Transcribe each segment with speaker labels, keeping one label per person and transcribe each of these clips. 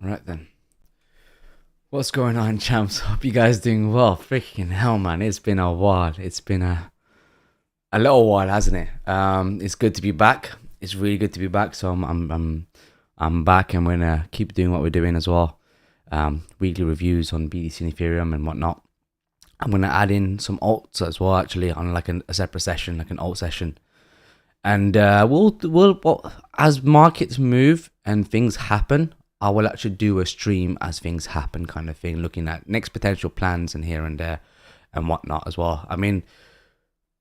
Speaker 1: Right then. What's going on, champs? Hope you guys doing well. Freaking hell, man. It's been a while. It's been a little while, hasn't it? It's good to be back. It's really good to be back. So I'm back, and we're gonna keep doing what we're doing as well. Weekly reviews on BTC and Ethereum and whatnot. I'm gonna add in some alts as well, actually, on like a separate session, like an alt session. And we'll as markets move and things happen, I will actually do a stream as things happen, kind of thing, looking at next potential plans and here and there and whatnot as well. I mean,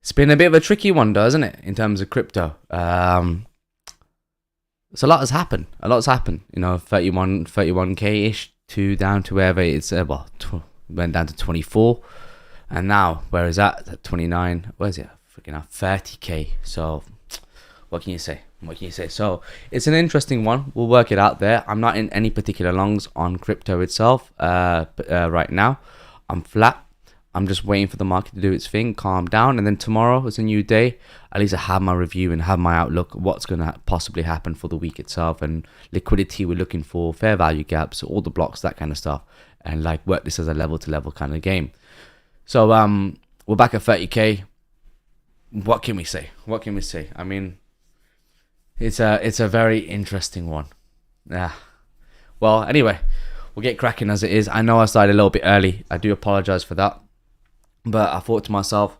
Speaker 1: it's been a bit of a tricky one, doesn't it, in terms of crypto? So a lot has happened. A lot's happened. You know, 31k ish to down to wherever it's went down to 24, and now where is that? At 29. Where is it? Freaking out 30k. So what can you say? What can you say? So it's an interesting one. We'll work it out there. I'm not in any particular longs on crypto itself right now. I'm flat. I'm just waiting for the market to do its thing, calm down, and then tomorrow is a new day. At least I have my review and have my outlook, what's going to possibly happen for the week itself, and liquidity we're looking for, fair value gaps, all the blocks, that kind of stuff, and like work this as a level to level kind of game. So we're back at 30k. What can we say? What can we say? I mean, it's a very interesting one. Yeah. Well, anyway, we'll get cracking as it is. I know I started a little bit early. I do apologize for that. But I thought to myself,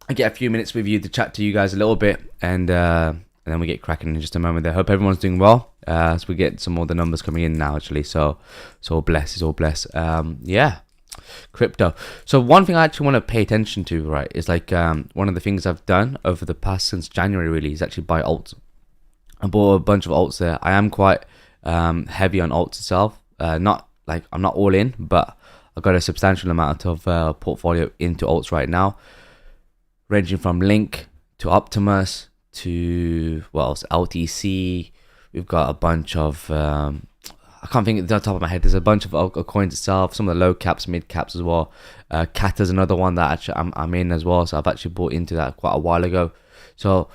Speaker 1: I get a few minutes with you to chat to you guys a little bit, and then we get cracking in just a moment there. Hope everyone's doing well. As we get some more of the numbers coming in now, actually. So it's all blessed. It's all blessed. Yeah. Crypto. So one thing I actually want to pay attention to, right, is like one of the things I've done over the past since January really is actually buy alts. I bought a bunch of alts there. I am quite heavy on alts itself. Not like I'm not all in, but I've got a substantial amount of portfolio into alts right now, ranging from Link to Optimus to what else, LTC. We've got a bunch of I can't think at the top of my head. There's a bunch of coins itself, some of the low caps, mid caps as well. Kata's another one that actually I'm in as well. So I've actually bought into that quite a while ago. So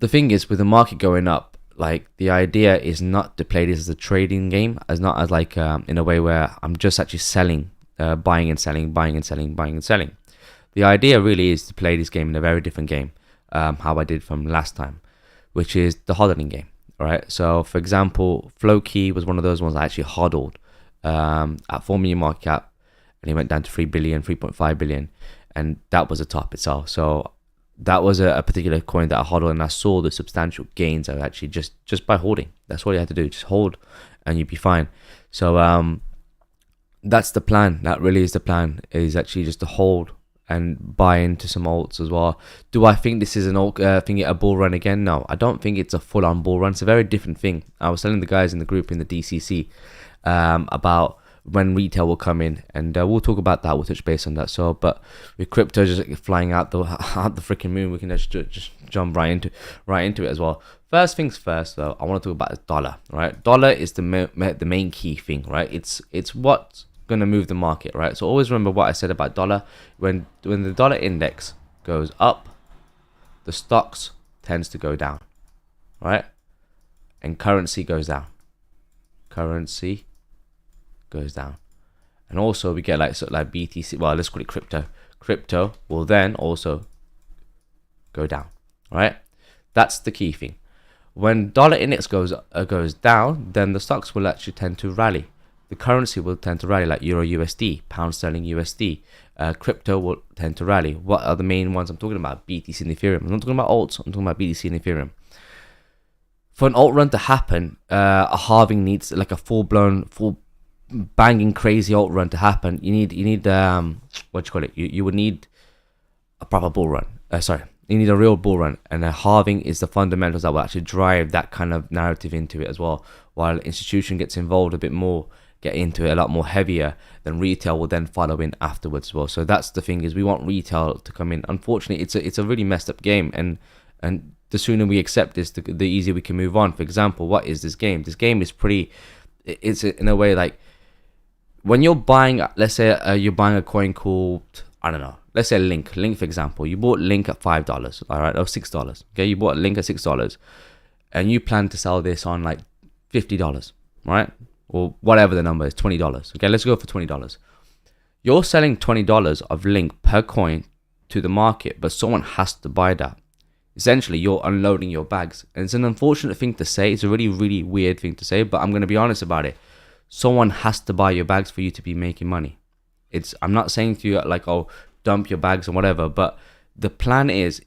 Speaker 1: the thing is, with the market going up, like the idea is not to play this as a trading game, as not as like in a way where I'm just actually selling, buying and selling, buying and selling, buying and selling. The idea really is to play this game in a very different game, how I did from last time, which is the hodling game. Right, so for example, Flowkey was one of those ones I actually hodled at 4 million market cap, and he went down to 3 billion, 3.5 billion, and that was the top itself. So that was a particular coin that I hodled, and I saw the substantial gains of actually just by holding. That's all you had to do, just hold, and you'd be fine. So that's the plan. That really is the plan. Is actually just to hold and buy into some alts as well. Do I think this is an alt a bull run again? No, I don't think it's a full-on bull run. It's a very different thing. I was telling the guys in the group in the DCC about when retail will come in, and we'll talk about that. We'll touch base on that. So, but with crypto just flying out the freaking moon, we can just jump right into it as well. First things first, though, I want to talk about the dollar. Right, dollar is the main key thing. Right, it's what going to move the market, right? So always remember what I said about dollar. When the dollar index goes up, the stocks tends to go down, right? And currency goes down. Currency goes down. And also we get like BTC, well, let's call it crypto. Crypto will then also go down, right? That's the key thing. When dollar index goes down, then the stocks will actually tend to rally. The currency will tend to rally, like Euro USD, Pound Sterling USD. Crypto will tend to rally. What are the main ones I'm talking about? BTC and Ethereum. I'm not talking about alts. I'm talking about BTC and Ethereum. For an alt run to happen, a halving needs like a full banging crazy alt run to happen. You need what you call it? You would need a proper bull run. You need a real bull run, and a halving is the fundamentals that will actually drive that kind of narrative into it as well. While institution gets involved a bit more, get into it a lot more heavier, then retail will then follow in afterwards as well. So that's the thing, is we want retail to come in. Unfortunately, it's a really messed up game, and the sooner we accept this, the easier we can move on. For example, what is this game? This game is it's in a way like when you're buying, let's say you're buying a coin called, I don't know, let's say Link, for example. You bought Link at $5, all right, or $6. Okay, you bought Link at $6, and you plan to sell this on like $50, right? Or whatever the number is, $20. Okay, let's go for $20. You're selling $20 of link per coin to the market, but someone has to buy that. Essentially, you're unloading your bags. And it's an unfortunate thing to say. It's a really, really weird thing to say, but I'm going to be honest about it. Someone has to buy your bags for you to be making money. I'm not saying to you like, oh, dump your bags and whatever, but the plan is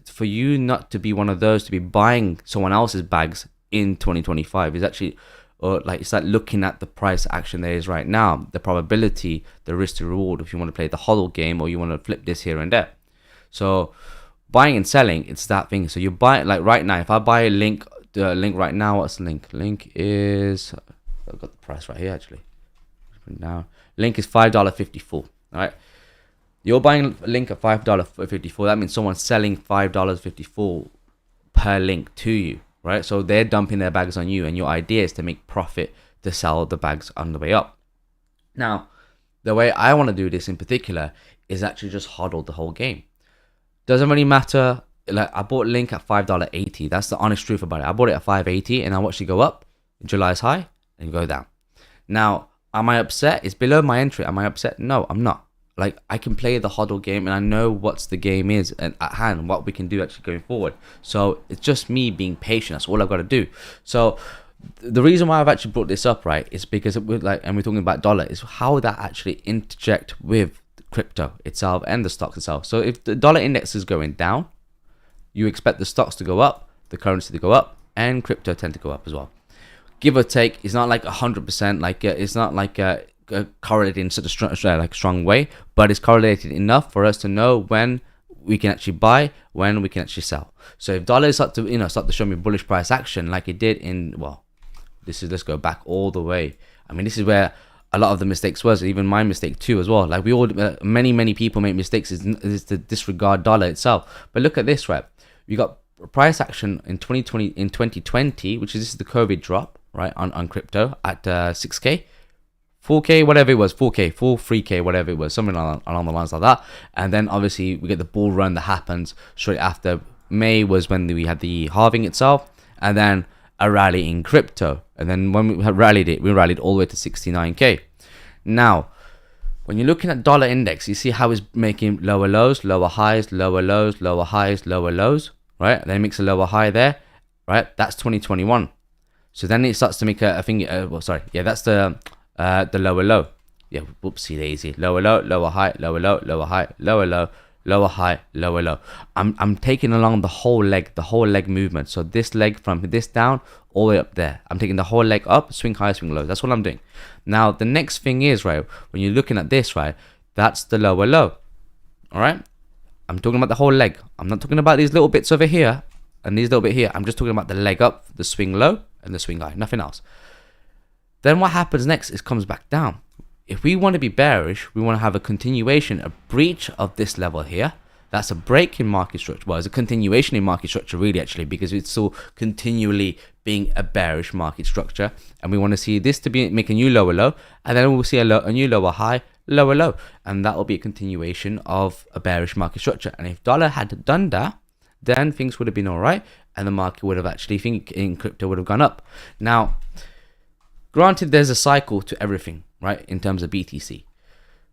Speaker 1: for you not to be one of those to be buying someone else's bags in 2025. Is actually, or like, it's like looking at the price action there is right now, the probability, the risk to reward, if you want to play the hodl game or you want to flip this here and there. So buying and selling, it's that thing. So you buy, like right now, if I buy a link, the link right now, what's the link? Link is, I've got the price right here actually. Now, link is $5.54. All right. You're buying a link at $5.54. That means someone's selling $5.54 per link to you. Right, so they're dumping their bags on you, and your idea is to make profit to sell the bags on the way up. Now, the way I want to do this in particular is actually just hodl the whole game. Doesn't really matter. Like, I bought Link at $5.80. That's the honest truth about it. I bought it at $5.80, and I watched it go up, July's high, and go down. Now, am I upset? It's below my entry. Am I upset? No, I'm not. Like, I can play the hodl game and I know what's the game is and at hand, what we can do actually going forward. So it's just me being patient. That's all I've got to do. So the reason why I've actually brought this up, right, is because we're talking about dollar, is how that actually interject with crypto itself and the stocks itself. So if the dollar index is going down, you expect the stocks to go up, the currency to go up, and crypto tend to go up as well. Give or take, it's not like 100%, like it's not like correlated in such a strong way, but it's correlated enough for us to know when we can actually buy, when we can actually sell. So if dollars start to show me bullish price action like it did in, well, let's go back all the way. I mean, this is where a lot of the mistakes was, even my mistake too as well. Like we all, many people make mistakes is to disregard dollar itself. But look at this, right? You got price action in 2020, which is this is the COVID drop, right, on crypto at 6K. 4K, whatever it was, 4K, 3K, whatever it was, something along the lines like that. And then obviously we get the bull run that happens straight after. May was when we had the halving itself, and then a rally in crypto. And then when we rallied it, we rallied all the way to 69K. Now, when you're looking at dollar index, you see how it's making lower lows, lower highs, lower lows, lower highs, lower lows, right? Then it makes a lower high there, right? That's 2021. So then it starts to make that's the lower low. Yeah, whoopsie daisy. Lower low, lower high, lower low, lower high, lower low, lower high, lower low. I'm taking along the whole leg movement. So this leg from this down all the way up there. I'm taking the whole leg up, swing high, swing low. That's what I'm doing. Now the next thing is, right, when you're looking at this, right, that's the lower low. All right. I'm talking about the whole leg. I'm not talking about these little bits over here and these little bit here. I'm just talking about the leg up, the swing low, and the swing high. Nothing else. Then what happens next is comes back down. If we want to be bearish, we want to have a continuation, a breach of this level here. That's a break in market structure. Well, it's a continuation in market structure really actually, because it's still continually being a bearish market structure. And we want to see this to make a new lower low, and then we'll see a new lower high, lower low. And that will be a continuation of a bearish market structure. And if dollar had done that, then things would have been all right. And the market would have actually, in crypto would have gone up. Now, granted, there's a cycle to everything, right, in terms of BTC.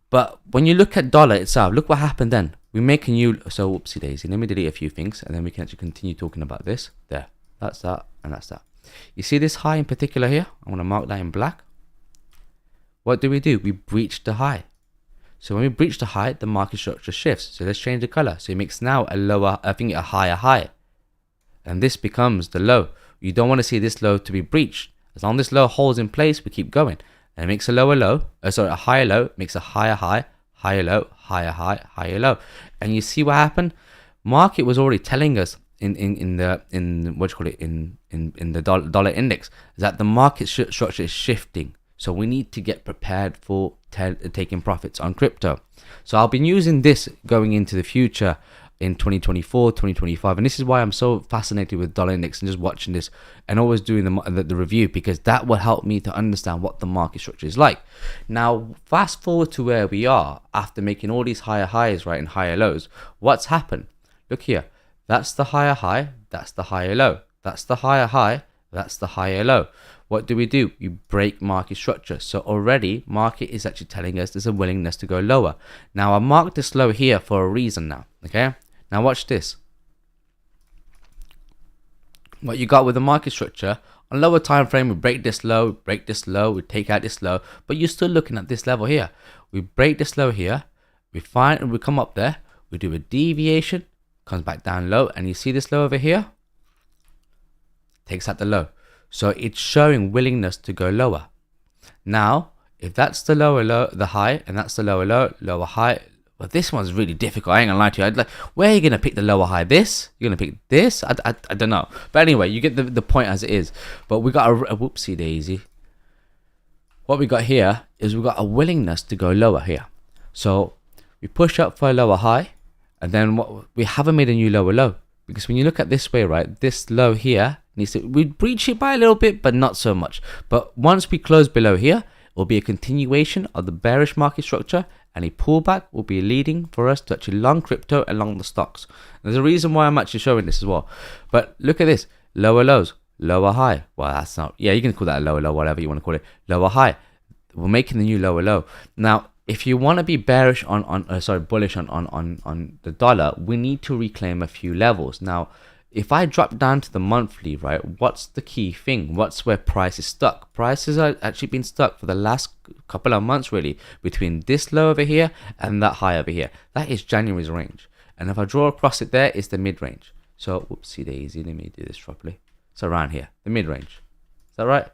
Speaker 1: But when you look at dollar itself, look what happened then. We make a new, so whoopsie daisy. Let me delete a few things and then we can actually continue talking about this. There, that's that, and that's that. You see this high in particular here? I want to mark that in black. What do? We breach the high. So when we breach the high, the market structure shifts. So let's change the color. So it makes now a higher high. And this becomes the low. You don't want to see this low to be breached. As long as this low holds in place, we keep going. And it makes a lower low, a higher low, makes a higher high, higher low, higher high, higher low. And you see what happened? Market was already telling us in the dollar index that the market structure is shifting. So we need to get prepared for taking profits on crypto. So I'll be using this going into the future in 2024, 2025, and this is why I'm so fascinated with dollar index and just watching this and always doing the review, because that will help me to understand what the market structure is like. Now fast forward to where we are after making all these higher highs, right, and higher lows. What's happened? Look here, that's the higher high, that's the higher low, that's the higher high, that's the higher low. what do? We break market structure. So already market is actually telling us there's a willingness to go lower. Now I marked this low here for a reason now. Okay, now watch this. What you got with the market structure, on lower time frame, we break this low, we take out this low, but you're still looking at this level here. We break this low here, we come up there, we do a deviation, comes back down low, and you see this low over here, takes out the low. So it's showing willingness to go lower. Now, if that's the lower low, the high, and that's the lower low, lower high, well, this one's really difficult. I ain't gonna lie to you. Like, where are you gonna pick the lower high? This? You're gonna pick this? I don't know. But anyway, you get the point as it is. But we got a whoopsie daisy. What we got here is we got a willingness to go lower here. So we push up for a lower high, and then we haven't made a new lower low, because when you look at this way, right, this low here needs to, we breach it by a little bit, but not so much. But once we close below here, it will be a continuation of the bearish market structure, and a pullback will be leading for us to actually long crypto and long the stocks. There's a reason why I'm actually showing this as well. But look at this, lower lows, lower high. Well, that's not, yeah, you can call that a lower low, whatever you want to call it. Lower high. We're making the new lower low. Now, if you want to be bearish bullish on the dollar, we need to reclaim a few levels. Now, if I drop down to the monthly, right, what's the key thing? What's where price is stuck? Prices are actually been stuck for the last couple of months, really, between this low over here and that high over here. That is January's range. And if I draw across it there, it's the mid-range. So, whoopsie daisy, let me do this properly. It's around here, the mid-range. Is that right?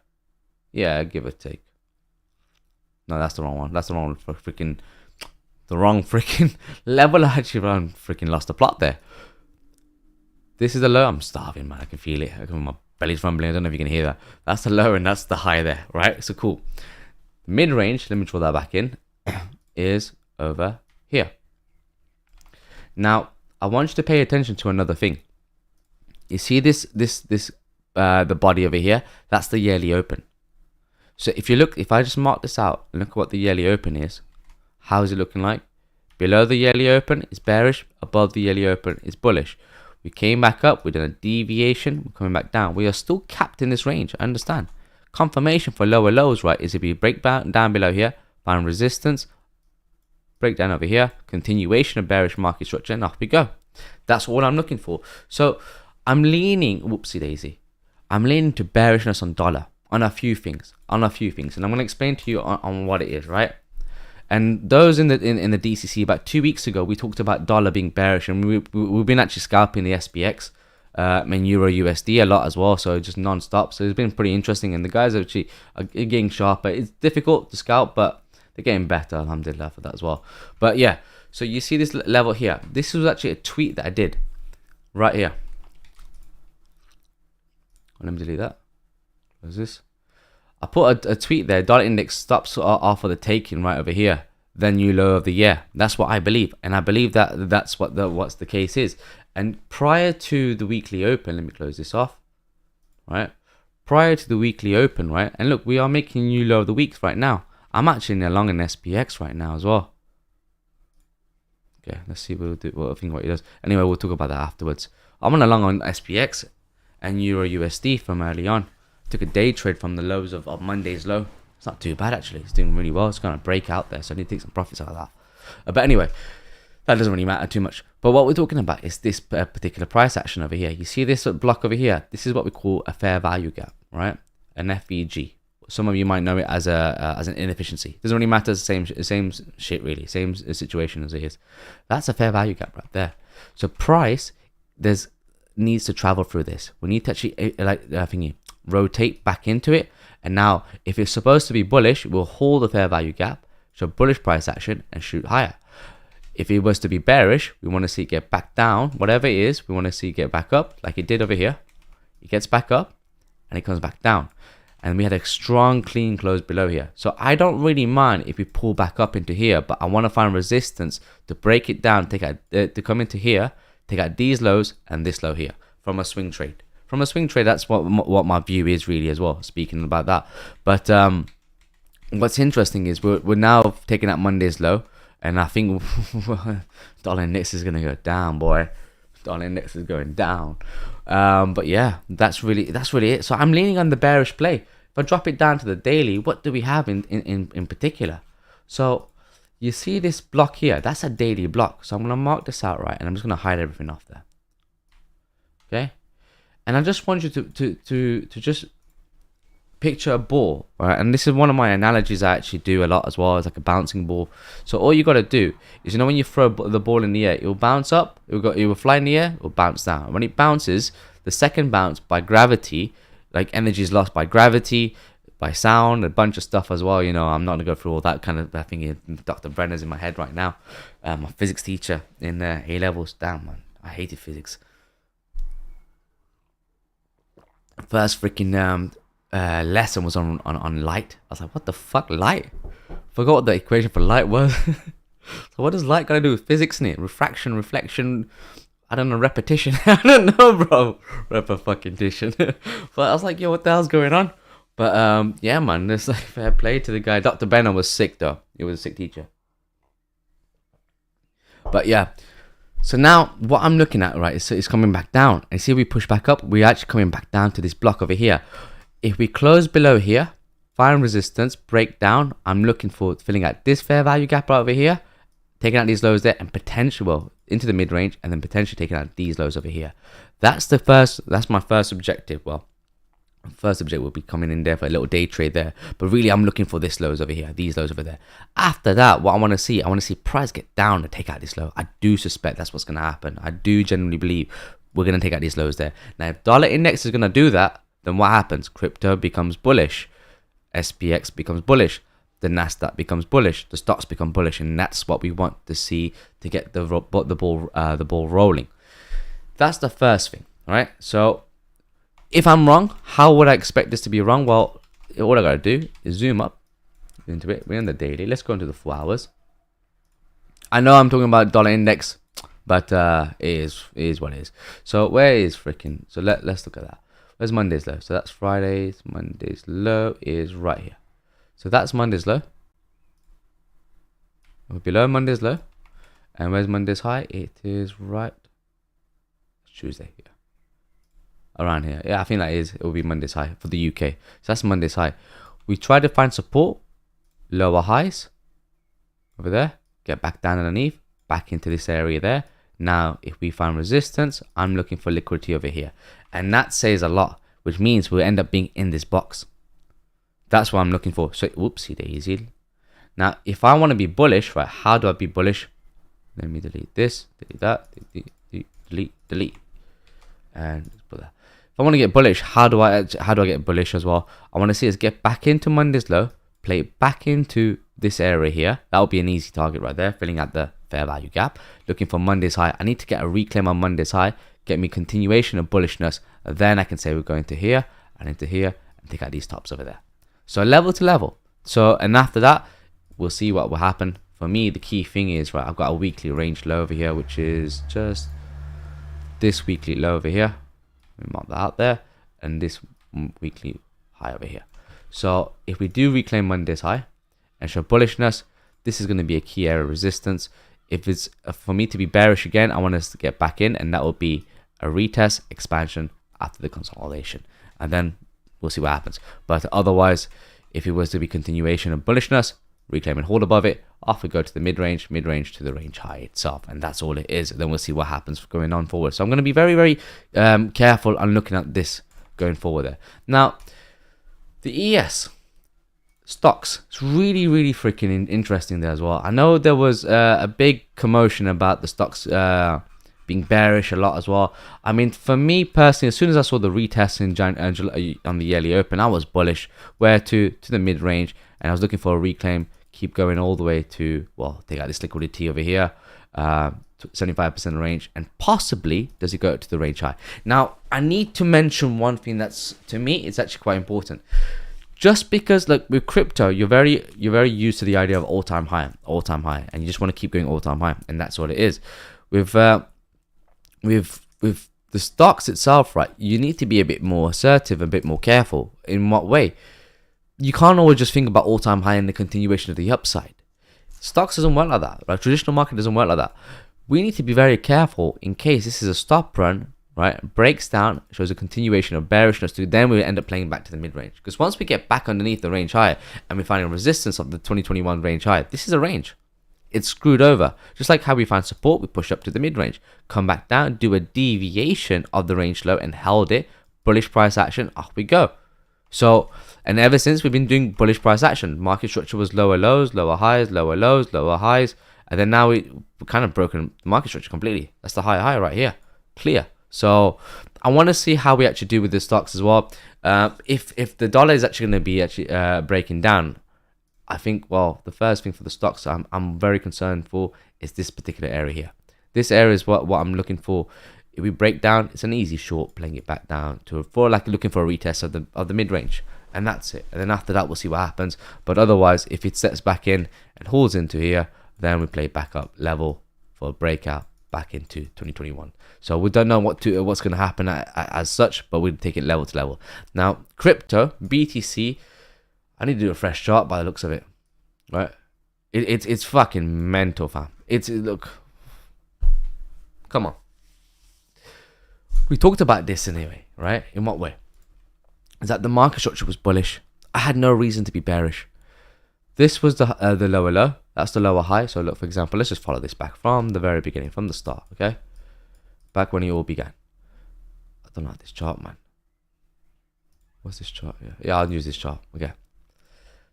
Speaker 1: Yeah, give or take. No, that's the wrong one. That's the wrong freaking level. I actually freaking lost the plot there. This is the low. I'm starving, man. I can feel it. My belly's rumbling. I don't know if you can hear that. That's the low and that's the high there, right? So cool. Mid-range, let me draw that back in, is over here. Now, I want you to pay attention to another thing. You see this the body over here? That's the yearly open. So if I just mark this out and look at what the yearly open is, how is it looking like? Below the yearly open is bearish. Above the yearly open is bullish. We came back up, we did a deviation, we're coming back down. We are still capped in this range, I understand. Confirmation for lower lows, right, is if you break down below here, find resistance, break down over here, continuation of bearish market structure, and off we go. That's all I'm looking for. So I'm leaning, whoopsie daisy, I'm leaning to bearishness on dollar, on a few things, and I'm going to explain to you on what it is, right? And those in the DCC about 2 weeks ago, we talked about dollar being bearish, and we've been actually scalping the SPX and Euro USD a lot as well, so just non-stop. So it's been pretty interesting, and the guys actually are getting sharper. It's difficult to scalp, but they're getting better, alhamdulillah, for that as well. But yeah, so you see this level here. This was actually a tweet that I did right here. Let me delete that. What is this? I put a tweet there. Dollar index stops off of the taking right over here. Then new low of the year. That's what I believe, and I believe that that's what's the case is. And prior to the weekly open, let me close this off. Right, prior to the weekly open, right, and look, we are making new low of the week right now. I'm actually in a long in SPX right now as well. Okay, let's see what he does. Anyway, we'll talk about that afterwards. I'm on a long on SPX and Euro USD from early on. Took a day trade from the lows of Monday's low. It's not too bad actually. It's doing really well. It's going to break out there, so I need to take some profits out of that. But anyway, that doesn't really matter too much. But what we're talking about is this particular price action over here. You see this block over here? This is what we call a fair value gap, right? An FVG. Some of you might know it as an inefficiency. Doesn't really matter. It's the same shit really. Same situation as it is. That's a fair value gap right there. So price needs to travel through this. We need to actually rotate back into it. And now, if it's supposed to be bullish, we'll hold the fair value gap, show bullish price action, and shoot higher. If it was to be bearish, we want to see it get back down. Whatever it is, we want to see it get back up, like it did over here. It gets back up, and it comes back down. And we had a strong clean close below here. So I don't really mind if we pull back up into here, but I want to find resistance to break it down, to come into here, take out these lows and this low here from a swing trade. From a swing trade, that's what my view is really as well, speaking about that. But what's interesting is we're now taking out Monday's low, and I think dollar index is going to go down, boy. Dollar index is going down. But yeah, that's really it. So I'm leaning on the bearish play. If I drop it down to the daily, what do we have in particular? So you see this block here, that's a daily block. So I'm going to mark this out, right? And I'm just going to hide everything off there. Okay. And I just want you to just picture a ball, right? And this is one of my analogies I actually do a lot as well, as like a bouncing ball. So all you got to do is, you know, when you throw the ball in the air, it will bounce up, it will fly in the air, it will bounce down. When it bounces, the second bounce by gravity, like energy is lost by gravity, by sound, a bunch of stuff as well. You know, I'm not gonna go through all that kind of. I think Dr. Brenner's in my head right now. My physics teacher in A levels. Damn, man, I hated physics. First freaking lesson was on light. I was like, what the fuck, light? Forgot what the equation for light was. So what does light got to do with physics in it? Refraction, reflection, I don't know, repetition. I don't know, bro. Fucking But I was like, yo, what the hell's going on? But yeah, man, there's like fair play to the guy. Dr. Benner was sick though. He was a sick teacher. But yeah. So now what I'm looking at, right, is coming back down. And see, if we push back up, we're actually coming back down to this block over here. If we close below here, find resistance, break down, I'm looking for filling out this fair value gap right over here, taking out these lows there, and potentially, well, into the mid range, and then potentially taking out these lows over here. That's my first objective. Well, first objective will be coming in there for a little day trade there, but really I'm looking for this lows over here, these lows over there. After that, what I want to see price get down to take out this low. I do suspect that's what's going to happen. I do genuinely believe we're going to take out these lows there. Now, if dollar index is going to do that, then what happens? Crypto becomes bullish, SPX becomes bullish, the Nasdaq becomes bullish, the stocks become bullish, and that's what we want to see to get the ball rolling. That's the first thing, all right? So if I'm wrong, how would I expect this to be wrong? Well, all I gotta do is zoom up into it. We're in the daily. Let's go into the 4 hours. I know I'm talking about dollar index, but it is what it is. So where is freaking? So let's look at that. Where's Monday's low? So that's Friday's. Monday's low is right here. So that's Monday's low. We're below Monday's low. And where's Monday's high? It is right Tuesday here. Around here. Yeah, I think it will be Monday's high for the UK. So that's Monday's high. We try to find support, lower highs over there, get back down underneath, back into this area there. Now, if we find resistance, I'm looking for liquidity over here. And that says a lot, which means we'll end up being in this box. That's what I'm looking for. So, whoopsie daisy. Now, if I want to be bullish, right, how do I be bullish? Let me delete this, delete that, delete. And let's put that. If I want to get bullish, how do I get bullish as well? I want to see us get back into Monday's low, play it back into this area here. That will be an easy target right there, filling out the fair value gap. Looking for Monday's high. I need to get a reclaim on Monday's high, get me continuation of bullishness. Then I can say we're going to here and into here and take out these tops over there. So level to level. So, and after that, we'll see what will happen. For me, the key thing is, right, I've got a weekly range low over here, which is just this weekly low over here. We mark that out there, and this weekly high over here. So if we do reclaim Monday's high and show bullishness, this is going to be a key area of resistance. If it's for me to be bearish again, I want us to get back in, and that will be a retest expansion after the consolidation, and then we'll see what happens. But otherwise, if it was to be continuation of bullishness, reclaim and hold above it, off we go to the mid-range to the range high itself, and that's all it is. Then we'll see what happens going on forward. So I'm going to be very, very careful on looking at this going forward there. Now, the ES stocks, it's really, really freaking interesting there as well. I know there was a big commotion about the stocks being bearish a lot as well. I mean, for me personally, as soon as I saw the retest in July, on the yearly open, I was bullish, where to the mid-range, and I was looking for a reclaim, keep going all the way to, well, take out this liquidity over here, 75% range, and possibly does it go to the range high. Now, I need to mention one thing that's, to me, it's actually quite important. Just because, like, with crypto, you're very used to the idea of all-time high, and you just want to keep going all-time high, and that's what it is. With the stocks itself, right, you need to be a bit more assertive, a bit more careful. In what way? You can't always just think about all-time high and the continuation of the upside. Stocks doesn't work like that, right? Traditional market doesn't work like that. We need to be very careful in case this is a stop run, right? Breaks down, shows a continuation of bearishness to then we end up playing back to the mid-range. Because once we get back underneath the range high and we find a resistance of the 2021 range high, this is a range. It's screwed over. Just like how we find support, we push up to the mid-range, come back down, do a deviation of the range low and held it. Bullish price action, off we go. So, and ever since we've been doing bullish price action. Market structure was lower lows, lower highs, lower lows, lower highs. And then now we've kind of broken the market structure completely. That's the high right here. Clear. So I want to see how we actually do with the stocks as well. If the dollar is actually going to be breaking down, I think, well, the first thing for the stocks I'm very concerned for is this particular area here. This area is what I'm looking for. If we break down, it's an easy short, playing it back down to like looking for a retest of the mid range, and that's it. And then after that, we'll see what happens. But otherwise, if it sets back in and holds into here, then we play back up level for a breakout back into 2021. So we don't know what's going to happen as such, but we'll take it level to level. Now, crypto BTC, I need to do a fresh chart by the looks of it, right? It's fucking mental, fam. Look, come on. We talked about this anyway, right? In what way? Is that the market structure was bullish. I had no reason to be bearish. This was the lower low. That's the lower high. So look, for example, let's just follow this back from the very beginning, from the start, okay? Back when it all began. I don't like this chart, man. What's this chart? Yeah, I'll use this chart. Okay.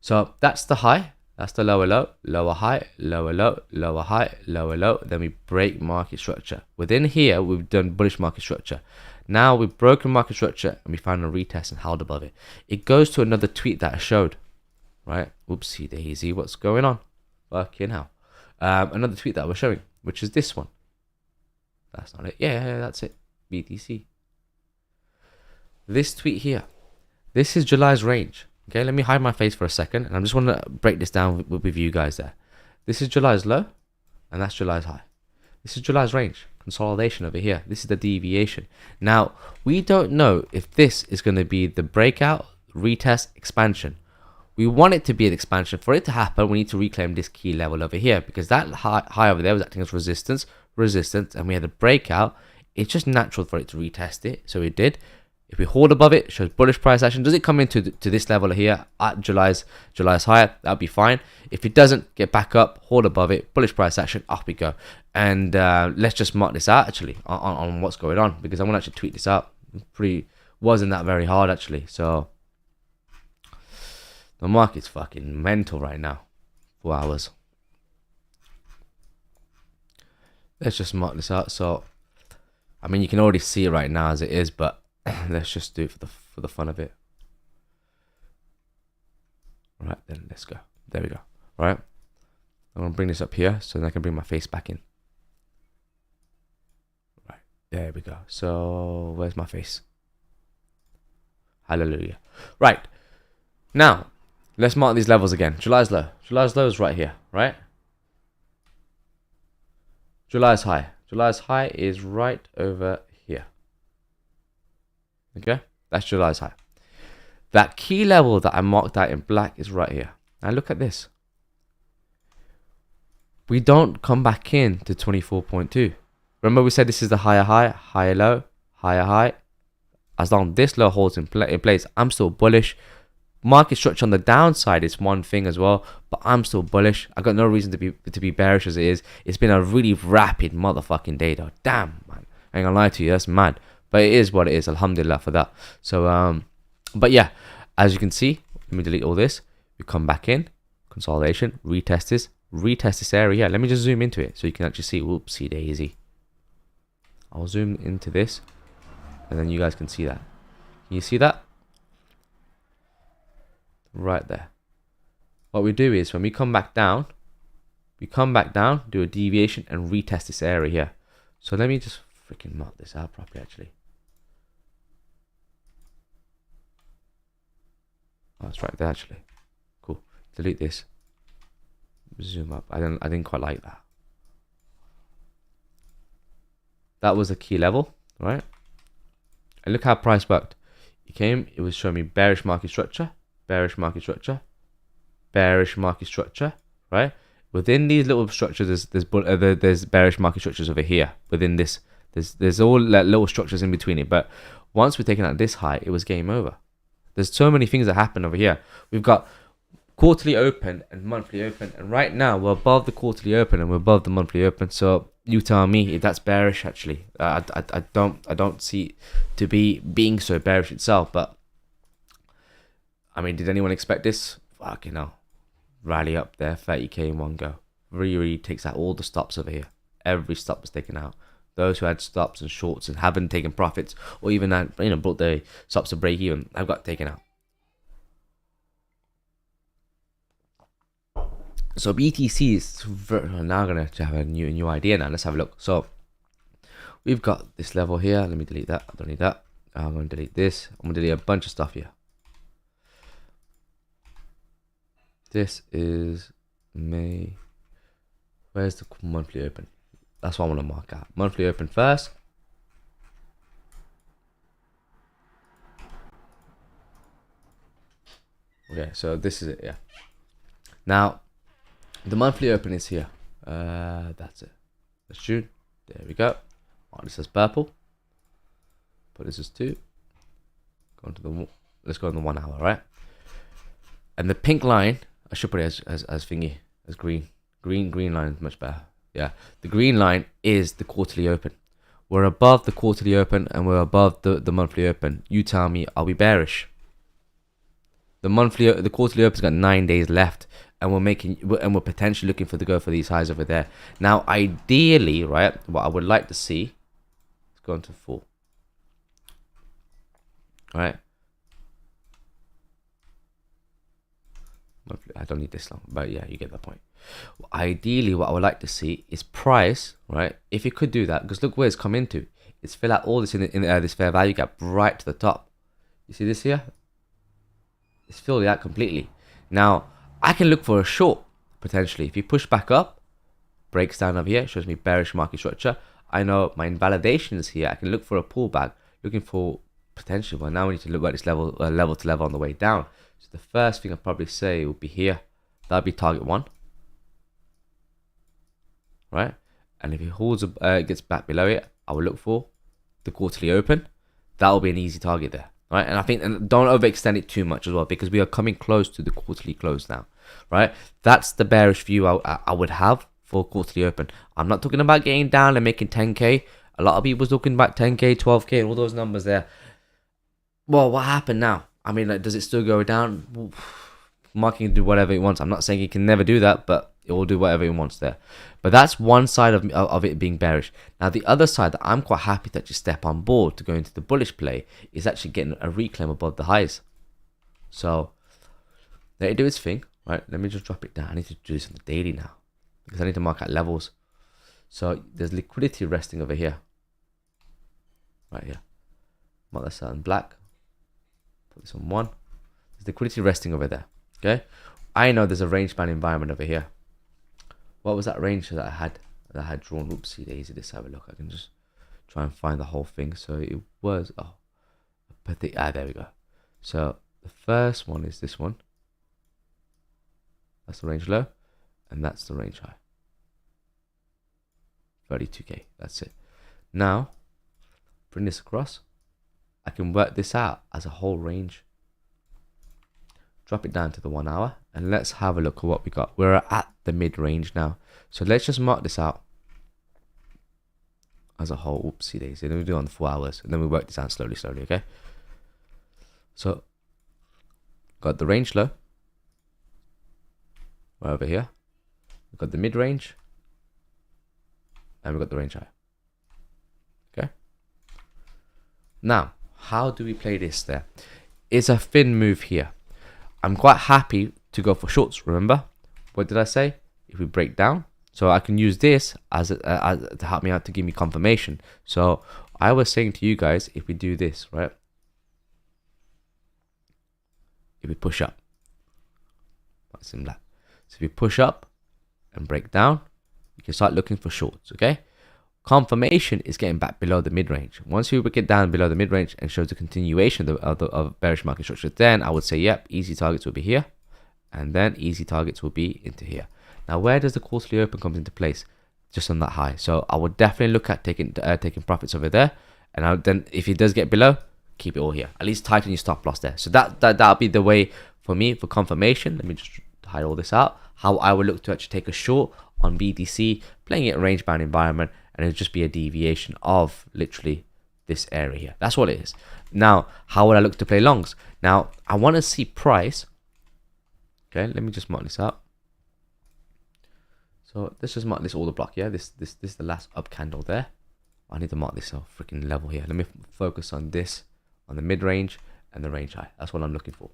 Speaker 1: So that's the high. That's the lower low, lower high, lower low, lower high, lower low. Then we break market structure. Within here, we've done bullish market structure. Now we've broken market structure and we found a retest and held above it. It goes to another tweet that I showed, right? Oopsie daisy, what's going on? Fucking hell. Another tweet that I was showing, which is this one. That's not it. Yeah, that's it. BTC. This tweet here. This is July's range. Okay, let me hide my face for a second, and I just want to break this down with you guys there. This is July's low, and that's July's high. This is July's range. Consolidation over here. This is the deviation. Now, we don't know if this is going to be the breakout, retest, expansion. We want it to be an expansion. For it to happen, we need to reclaim this key level over here, because that high over there was acting as resistance, and we had a breakout. It's just natural for it to retest it, so it did. If we hold above it, shows bullish price action. Does it come into to this level here at July's high? That'll be fine. If it doesn't, get back up, hold above it, bullish price action, off we go. And let's just mark this out actually on what's going on, because I want to actually tweet this out. Wasn't that very hard actually. So the market's fucking mental right now. 4 hours. Let's just mark this out. So I mean, you can already see it right now as it is, but let's just do it for the fun of it. Right, then let's go. There we go. Right, I'm gonna bring this up here so then I can bring my face back in. Right, there we go. So where's my face? Hallelujah. Right, now let's mark these levels again. July's low. July's low is right here, right? July's high. July's high is right over here. Okay, that's July's high. That key level that I marked out in black is right here. Now look at this. We don't come back in to 24.2. Remember we said this is the higher high, higher low, higher high. As long as this low holds in place, I'm still bullish. Market structure on the downside is one thing as well, but I'm still bullish. I got no reason to be bearish as it is. It's been a really rapid motherfucking day though. Damn, man. I ain't gonna lie to you, that's mad. But it is what it is. Alhamdulillah for that. So but yeah, as you can see, let me delete all this. We come back in, consolidation, retest this area. Yeah, let me just zoom into it so you can actually see. Whoopsie daisy. I'll zoom into this and then you guys can see that. Can you see that? Right there. What we do is when we come back down, do a deviation and retest this area here. So let me just freaking mark this out properly actually. Oh, it's right there actually. Cool. Delete this. Zoom up. I didn't quite like that. That was a key level, right? And look how price worked. It was showing me bearish market structure, bearish market structure, bearish market structure, right? Within these little structures, there's bearish market structures over here. Within this There's all like little structures in between it, but once we're taking out this high, it was game over. There's so many things that happen over here. We've got quarterly open and monthly open, and right now we're above the quarterly open and we're above the monthly open. So you tell me if that's bearish. Actually, I don't see it to be being so bearish itself. But I mean, did anyone expect this? Fucking hell, rally up there, 30k in one go. Really takes out all the stops over here. Every stop was taken out. Those who had stops and shorts and haven't taken profits, or even had, brought the stops to break even, I've got taken out. So BTC is now going to have a new idea now. Let's have a look. So we've got this level here. Let me delete that. I don't need that. I'm going to delete this. I'm going to delete a bunch of stuff here. This is May. Where's the monthly open? That's what I want to mark out. Monthly open first. Okay, so this is it. Yeah. Now, the monthly open is here. That's it. That's June. There we go. Oh, this is purple. But this is 2. Go into the. Let's go on the 1 hour, right? And the pink line, I should put it as thingy, as green. Green line is much better. Yeah, the green line is the quarterly open. We're above the quarterly open and we're above the monthly open. You tell me, are we bearish? The quarterly open's got 9 days left, and we're potentially looking for the go for these highs over there. Now, ideally, right, what I would like to see, let's go into 4. All right. I don't need this long, but yeah, you get the point. Ideally, what I would like to see is price, right? If you could do that, because look where it's come into. It's fill out all this in this fair value gap right to the top. You see this here? It's filled out completely. Now, I can look for a short, potentially. If you push back up, breaks down over here, shows me bearish market structure. I know my invalidation is here. I can look for a pullback, looking for potential. But now we need to look at this level to level on the way down. So the first thing I'd probably say would be here. That'd be target 1. Right? And if it holds, gets back below it, I will look for the quarterly open. That will be an easy target there. Right? And I think, and don't overextend it too much as well, because we are coming close to the quarterly close now. Right? That's the bearish view I would have for quarterly open. I'm not talking about getting down and making 10k. A lot of people talking about 10k, 12k, and all those numbers there. Well, what happened now? I mean, like, does it still go down? Market can do whatever it wants. I'm not saying it can never do that, but it will do whatever it wants there. But that's one side of it being bearish. Now, the other side that I'm quite happy to actually step on board to go into the bullish play is actually getting a reclaim above the highs. So let it do its thing, right? Let me just drop it down. I need to do this on the daily now because I need to mark out levels. So there's liquidity resting over here, right here. Mark this out in black. Put this on 1. There's liquidity resting over there. Okay, I know there's a range band environment over here. What was that range that I had drawn? Oopsie daisy. Let's have a look. I can just try and find the whole thing. So it was there we go. So the first one is this one. That's the range low, and that's the range high. 32k. That's it. Now bring this across. I can work this out as a whole range. Drop it down to the 1 hour, and let's have a look at what we got. We're at the mid range now, so let's just mark this out as a whole. Oopsie daisy. Then we do it on the 4 hours, and then we work this out slowly. Okay. So got the range low right over here. We've got the mid range, and we've got the range high. Okay. Now, how do we play this there? It's a thin move here. I'm quite happy to go for shorts. Remember, what did I say? If we break down, so I can use this as to help me out to give me confirmation. So I was saying to you guys, if we do this, right? If we push up, that's in black. So if we push up and break down, you can start looking for shorts. Okay. Confirmation is getting back below the mid-range. Once we get down below the mid-range and shows the continuation of bearish market structure, then I would say, yep, easy targets will be here. And then easy targets will be into here. Now, where does the quarterly open come into place? just on that high. So I would definitely look at taking profits over there, and then if it does get below, keep it all here. At least tighten your stop loss there. So that'll be the way for me for confirmation. Let me just hide all this out. How I would look to actually take a short on BTC, playing it in range bound environment, and it'll just be a deviation of literally this area here. That's what it is. Now, how would I look to play longs? Now, I want to see price. Okay, let me just mark this out. So let's just mark this order block. Yeah, this is the last up candle there. I need to mark this freaking level here. Let me focus on this, on the mid range and the range high. That's what I'm looking for.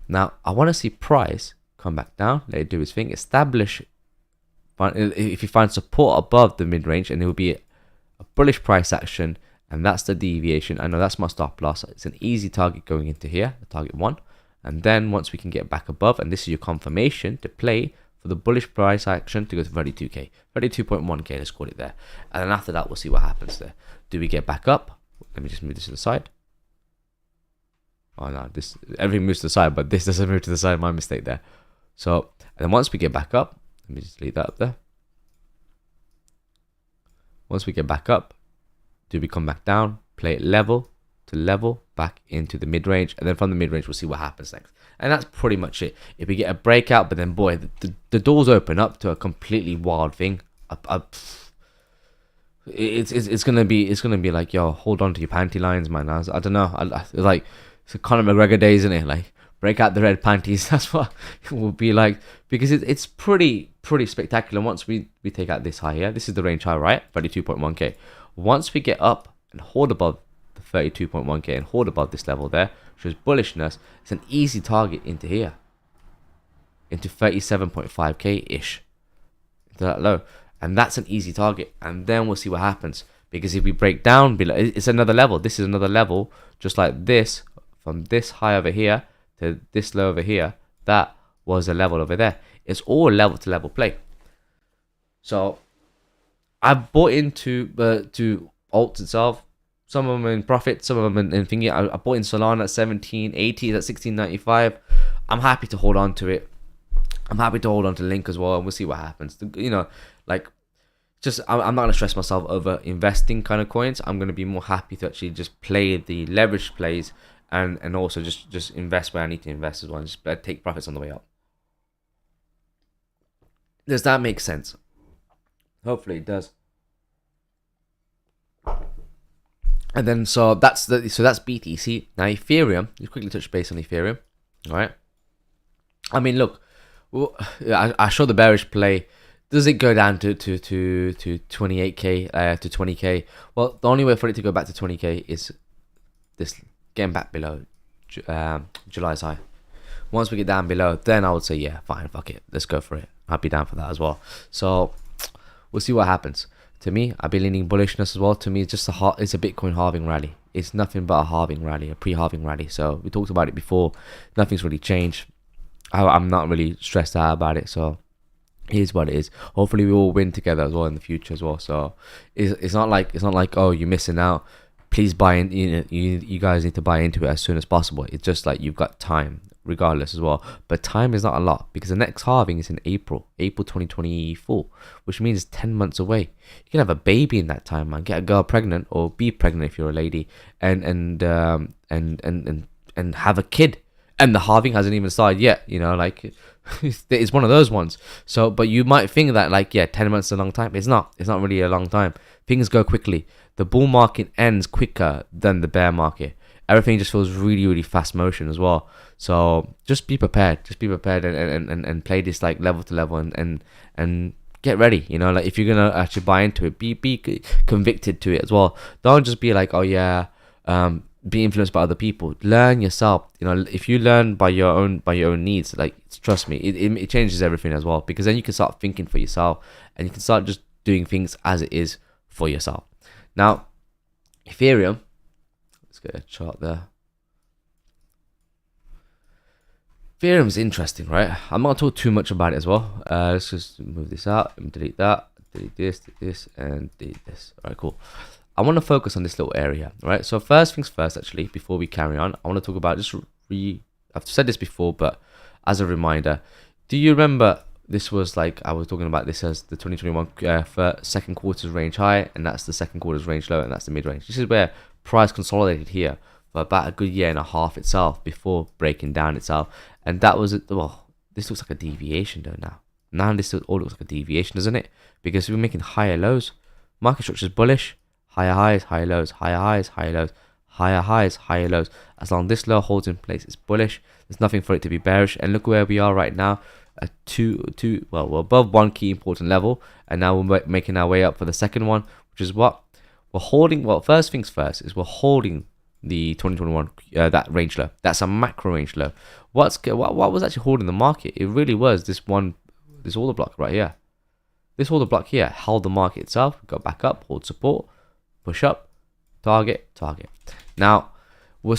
Speaker 1: Now, I want to see price come back down, let it do its thing, establish. If you find support above the mid range, and it will be a bullish price action, and that's the deviation. I know that's my stop loss. It's an easy target going into here, the target 1. And then once we can get back above, and this is your confirmation to play for the bullish price action to go to 32k, 32.1k, let's call it there. And then after that, we'll see what happens there. Do we get back up? Let me just move this to the side. Oh no, everything moves to the side, but this doesn't move to the side. My mistake there. So, and then once we get back up, let me just leave that up there. Once we get back up, do we come back down, play it level to level, back into the mid-range, and then from the mid-range, we'll see what happens next. And that's pretty much it. If we get a breakout, but then boy, the doors open up to a completely wild thing. It's gonna be like, yo, hold on to your panty lines, man. I don't know. Like, it's a Conor McGregor day, isn't it? Like, break out the red panties. That's what it will be like, because it's pretty spectacular. Once we take out this high here, this is the range high, right? 32.1k. Once we get up and hold above the 32.1k and hold above this level there, shows bullishness, it's an easy target into here, into 37.5k ish, into that low, and that's an easy target. And then we'll see what happens, because if we break down below, it's another level. This is another level, just like this, from this high over here to this low over here. That was a level over there. It's all level to level play. So I bought into to alts itself. Some of them in profit, some of them in thingy. I bought in Solana at 1780, at 1695. I'm happy to hold on to it. I'm happy to hold on to Link as well, and we'll see what happens. You know, like, just I'm not gonna stress myself over investing kind of coins. I'm gonna be more happy to actually just play the leverage plays, and also just invest where I need to invest as well, and just take profits on the way up. Does that make sense? Hopefully it does. And then so that's BTC. Now Ethereum, just quickly touch base on Ethereum. All right. I mean, look, I showed the bearish play. Does it go down to 28k to 20k? Well, the only way for it to go back to 20k is this getting back below July's high. Once we get down below, then I would say, yeah, fine, fuck it, let's go for it. I'd be down for that as well. So we'll see what happens. To me, I'd be leaning bullishness as well. To me, it's just it's a Bitcoin halving rally. It's nothing but a halving rally, a pre-halving rally. So we talked about it before. Nothing's really changed. I'm not really stressed out about it. So here's what it is. Hopefully we all win together as well in the future as well. So it's not like oh, you're missing out. Please buy in. You guys need to buy into it as soon as possible. It's just like you've got time regardless as well, but time is not a lot, because the next halving is in April 2024, which means it's 10 months away. You can have a baby in that time, man. Get a girl pregnant, or be pregnant if you're a lady, and have a kid, and the halving hasn't even started yet. You know, like it's one of those ones. So, but you might think that, like, yeah, 10 months is a long time. It's not really a long time. Things go quickly. The bull market ends quicker than the bear market. Everything just feels really fast motion as well. So just be prepared. And play this like level to level, and get ready. You know, like if you're gonna actually buy into it, be convicted to it as well. Don't just be like, oh yeah, be influenced by other people. Learn yourself. You know, if you learn by your own needs, like, trust me, it changes everything as well, because then you can start thinking for yourself, and you can start just doing things as it is for yourself. Now, Ethereum. Let's get a chart there. Ethereum's interesting, right? I'm not going to talk too much about it as well. Let's just move this out and delete that, delete this, and delete this. All right, cool. I want to focus on this little area, right? So first things first, actually, before we carry on, I want to talk about I've said this before, but as a reminder, do you remember this was like, I was talking about this as the 2021 second quarter's range high, and that's the second quarter's range low, and that's the mid range. This is where price consolidated here for about a good year and a half itself before breaking down itself. And that was, well, this looks like a deviation though now. Now this all looks like a deviation, doesn't it? Because we're making higher lows. Market structure is bullish. Higher highs, higher lows, higher highs, higher lows, higher highs, higher lows. As long as this low holds in place, it's bullish. There's nothing for it to be bearish. And look where we are right now. Well, we're above one key important level, and now we're making our way up for the second one, which is what we're holding. Well, first things first is we're holding the 2021 that range low. That's a macro range low. What was actually holding the market? It really was this order block right here. This order block here held the market itself. Got back up, hold support, push up, target. Now we're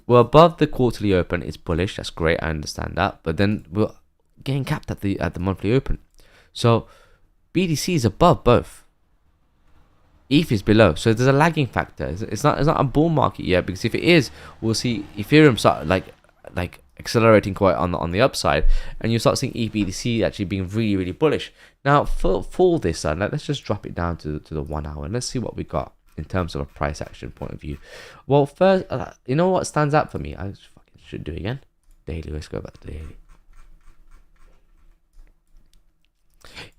Speaker 1: above the quarterly open. It's bullish. That's great. I understand that. But then we're getting capped at the monthly open. So BTC is above both. ETH is below, so there's a lagging factor. It's not a bull market yet, because if it is, we'll see Ethereum start like accelerating quite on the upside, and you start seeing ETH actually being really bullish. Now for this, let's just drop it down to the 1 hour, and let's see what we got in terms of a price action point of view. Well, first, you know what stands out for me? I should do it again. Daily. Let's go back to daily.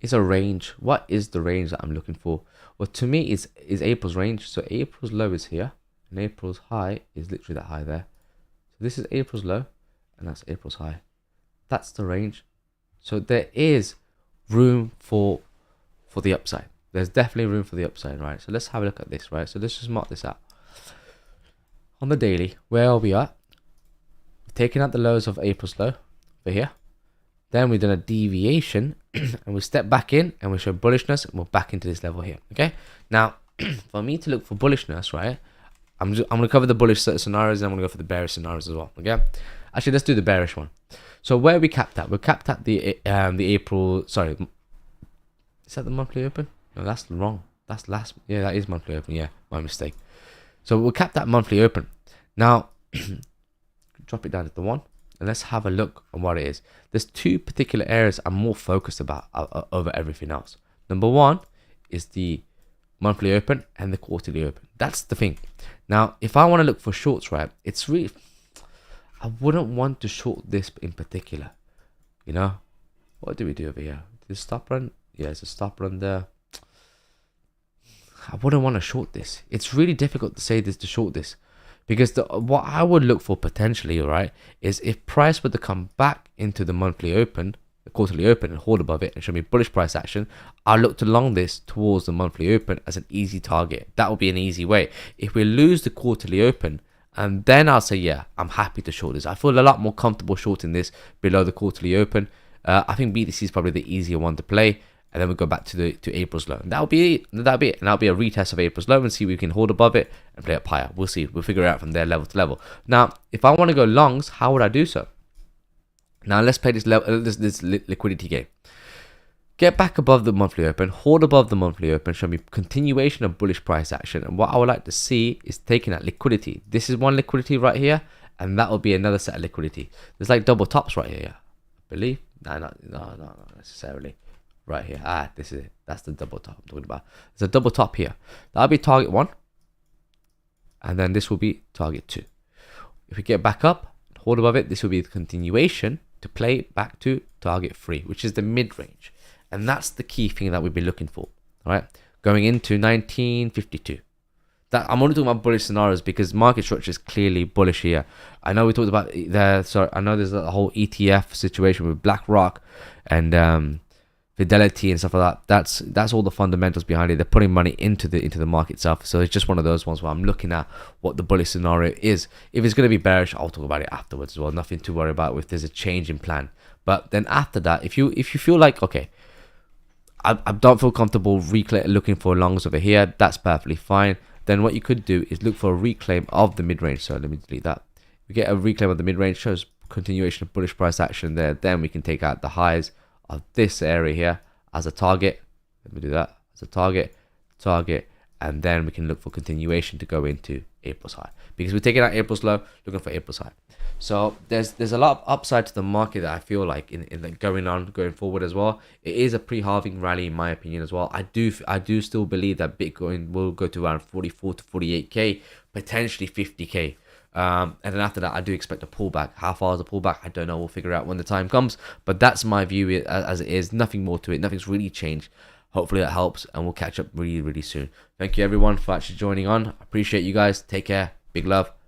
Speaker 1: It's a range. What is the range that I'm looking for? Well, to me, is April's range. So April's low is here, and April's high is literally that high there. So this is April's low, and that's April's high. That's the range. So there is room for the upside. There's definitely room for the upside, right? So let's have a look at this, right? So let's just mark this out. On the daily, where are we at? We've taken out the lows of April's low over here. Then we've done a deviation, and we step back in, and we show bullishness, and we're back into this level here. Okay. Now, for me to look for bullishness, right, I'm going to cover the bullish scenarios, and I'm going to go for the bearish scenarios as well. Okay. Actually, let's do the bearish one. So where are we capped at? We're capped at the April. Sorry, is that the monthly open? No, that's wrong. That's last. Yeah, that is monthly open. Yeah, my mistake. So we're capped at monthly open. Now, drop it down to the 1. And let's have a look on what it is. There's two particular areas I'm more focused about over everything else. Number one is the monthly open and the quarterly open. That's the thing. Now, if I want to look for shorts, right, it's really, I wouldn't want to short this in particular. You know, what do we do over here? The stop run? Yeah, it's a stop run there. I wouldn't want to short this. It's really difficult to say this to short this. Because what I would look for potentially, right, is if price were to come back into the monthly open, the quarterly open, and hold above it and show me bullish price action, I'll look to long this towards the monthly open as an easy target. That would be an easy way. If we lose the quarterly open, and then I'll say, yeah, I'm happy to short this. I feel a lot more comfortable shorting this below the quarterly open. I think BTC is probably the easier one to play. And then we go back to April's low. And that'll be it. And that'll be a retest of April's low and see if we can hold above it and play up higher. We'll see. We'll figure it out from there level to level. Now, if I want to go longs, how would I do so? Now let's play this liquidity game. Get back above the monthly open, hold above the monthly open, show me continuation of bullish price action. And what I would like to see is taking that liquidity. This is one liquidity right here, and that will be another set of liquidity. There's like double tops right here, I believe. No, not necessarily. Right here. This is it. That's the double top I'm talking about. There's a double top here. That'll be target 1. And then this will be target 2. If we get back up, hold above it, this will be the continuation to play back to target 3, which is the mid-range. And that's the key thing that we'll be looking for. All right. Going into 1952. I'm only talking about bullish scenarios because market structure is clearly bullish here. I know we talked about I know there's a whole ETF situation with BlackRock and Fidelity and stuff like that. That's all the fundamentals behind it. They're putting money into the market itself. So it's just one of those ones where I'm looking at what the bullish scenario is. If it's going to be bearish, I'll talk about it afterwards as well. Nothing to worry about if there's a change in plan. But then after that, if you feel like, okay, I don't feel comfortable looking for longs over here, that's perfectly fine. Then what you could do is look for a reclaim of the mid-range. So let me delete that. We get a reclaim of the mid-range, shows continuation of bullish price action there. Then we can take out the highs of this area here as a target. Let me do that as a target, and then we can look for continuation to go into April's high, because we're taking out April's low, looking for April's high. So there's a lot of upside to the market that I feel like in like going forward as well. It is a pre-halving rally in my opinion as well. I do still believe that Bitcoin will go to around 44 to 48k, potentially 50k. And then after that, I do expect a pullback. How far is a pullback? I don't know. We'll figure out when the time comes. But that's my view as it is. Nothing more to it. Nothing's really changed. Hopefully that helps, and we'll catch up really, really soon. Thank you everyone for actually joining on. I appreciate you guys. Take care. Big love.